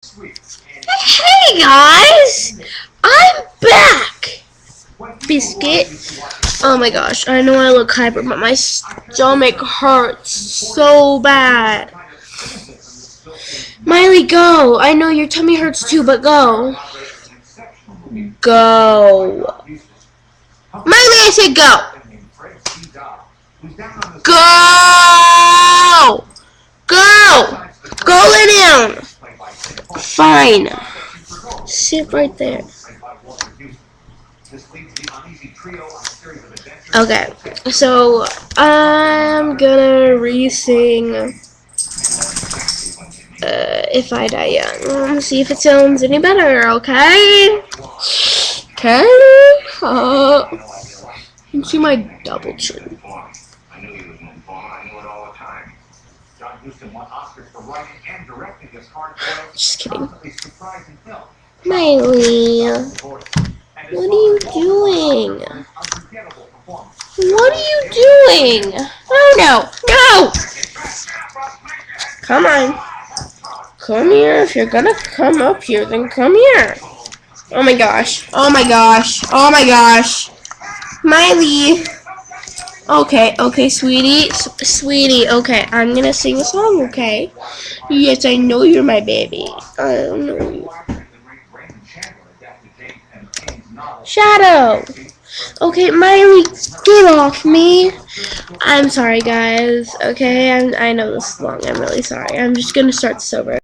Hey guys, I'm back. Biscuit. Oh my gosh, I know I look hyper, but my stomach hurts so bad. Miley, go. I know your tummy hurts too, but go. Go. Miley, I said go. Go. Go. Go lay down. Fine. Sit right there. Okay, so I'm gonna re-sing If I Die Young. See if it sounds any better, okay? Okay? You can see my double chin. Just kidding. Miley, what are you doing? What are you doing? Oh no, no! Come on. Come here. If you're gonna come up here, then come here. Oh my gosh. Oh my gosh. Oh my gosh. Miley. Okay, sweetie. Sweetie, okay. I'm gonna sing a song, okay? Yes, I know you're my baby. I don't know you. Shadow. Okay, Miley, get off me. I'm sorry, guys. Okay, I know this is long. I'm really sorry. I'm just gonna start this over.